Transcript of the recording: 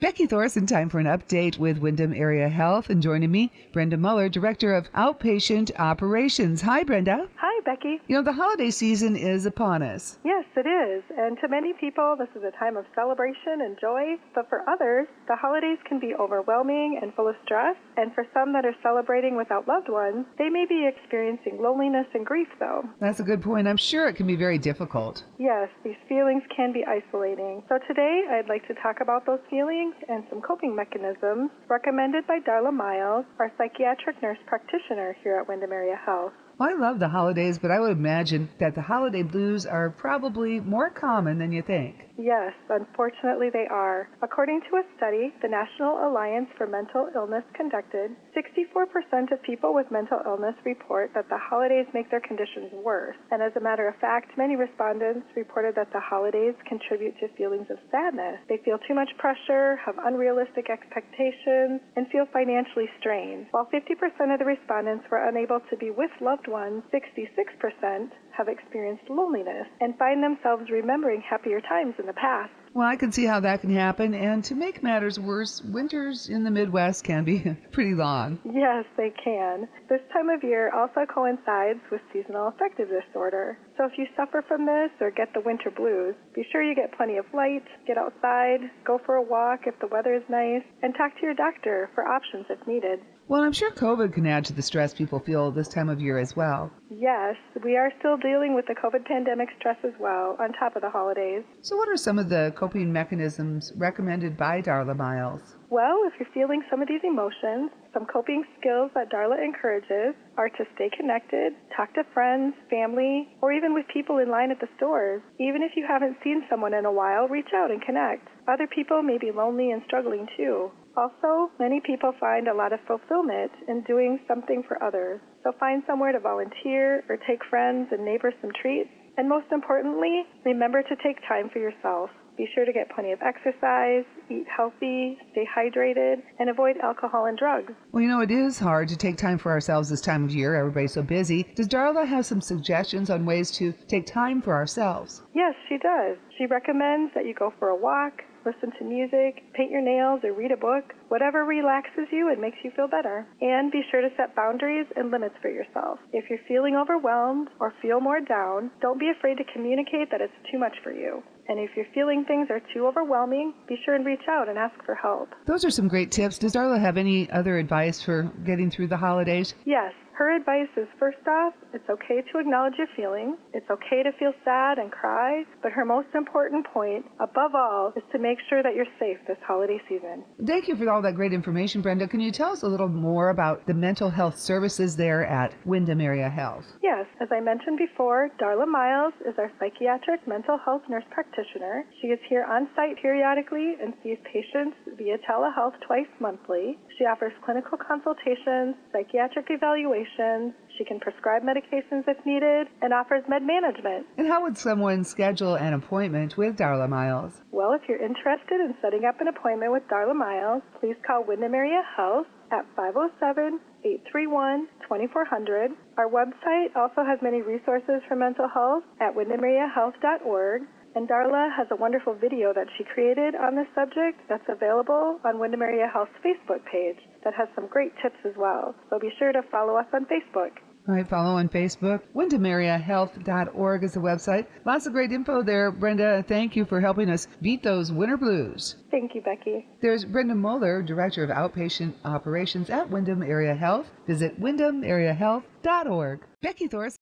Becky Thorson, time for an update with Windham Area Health. And joining me, Brenda Muller, Director of Outpatient Operations. Hi, Brenda. Hi, Becky. The holiday season is upon us. Yes, it is. And to many people, this is a time of celebration and joy. But for others, the holidays can be overwhelming and full of stress. And for some that are celebrating without loved ones, they may be experiencing loneliness and grief, though. That's a good point. I'm sure it can be very difficult. Yes, these feelings can be isolating. So today, I'd like to talk about those feelings and some coping mechanisms recommended by Darla Miles, our psychiatric nurse practitioner here at Windham Area Health. Well, I love the holidays, but I would imagine that the holiday blues are probably more common than you think. Yes, unfortunately they are. According to a study the National Alliance for Mental Illness conducted, 64% of people with mental illness report that the holidays make their conditions worse. And as a matter of fact, many respondents reported that the holidays contribute to feelings of sadness. They feel too much pressure, have unrealistic expectations, and feel financially strained. While 50% of the respondents were unable to be with loved ones, 66% have experienced loneliness and find themselves remembering happier times in the past. Well, I can see how that can happen. And to make matters worse, winters in the Midwest can be pretty long. Yes, they can. This time of year also coincides with seasonal affective disorder. So if you suffer from this or get the winter blues, be sure you get plenty of light, get outside, go for a walk if the weather is nice, and talk to your doctor for options if needed. Well, I'm sure COVID can add to the stress people feel this time of year as well. Yes, we are still dealing with the COVID pandemic stress as well, on top of the holidays. So what are some of the coping mechanisms recommended by Darla Miles? Well, if you're feeling some of these emotions, some coping skills that Darla encourages are to stay connected, talk to friends, family, or even with people in line at the stores. Even if you haven't seen someone in a while, reach out and connect. Other people may be lonely and struggling too. Also, many people find a lot of fulfillment in doing something for others. So find somewhere to volunteer or take friends and neighbors some treats. And most importantly, remember to take time for yourself. Be sure to get plenty of exercise, eat healthy, stay hydrated, and avoid alcohol and drugs. Well, it is hard to take time for ourselves this time of year. Everybody's so busy. Does Darla have some suggestions on ways to take time for ourselves? Yes, she does. She recommends that you go for a walk, listen to music, paint your nails, or read a book, whatever relaxes you and makes you feel better. And be sure to set boundaries and limits for yourself. If you're feeling overwhelmed or feel more down, don't be afraid to communicate that it's too much for you. And if you're feeling things are too overwhelming, be sure and reach out and ask for help. Those are some great tips. Does Darla have any other advice for getting through the holidays? Yes. Her advice is, first off, it's okay to acknowledge your feelings. It's okay to feel sad and cry. But her most important point, above all, is to make sure that you're safe this holiday season. Thank you for all that great information, Brenda. Can you tell us a little more about the mental health services there at Windham Area Health? Yes. As I mentioned before, Darla Miles is our psychiatric mental health nurse practitioner. She is here on site periodically and sees patients via telehealth twice monthly. She offers clinical consultations, psychiatric evaluations. She can prescribe medications if needed and offers med management. And how would someone schedule an appointment with Darla Miles? Well, if you're interested in setting up an appointment with Darla Miles, please call Windham Area Health at 507-831-2400. Our website also has many resources for mental health at windhamareahealth.org. And Darla has a wonderful video that she created on this subject that's available on Windham Area Health's Facebook page that has some great tips as well. So be sure to follow us on Facebook. All right, follow on Facebook. WindhamAreaHealth.org is the website. Lots of great info there. Brenda, thank you for helping us beat those winter blues. Thank you, Becky. There's Brenda Muller, Director of Outpatient Operations at Windham Area Health. Visit WindhamAreaHealth.org. Becky Thorson.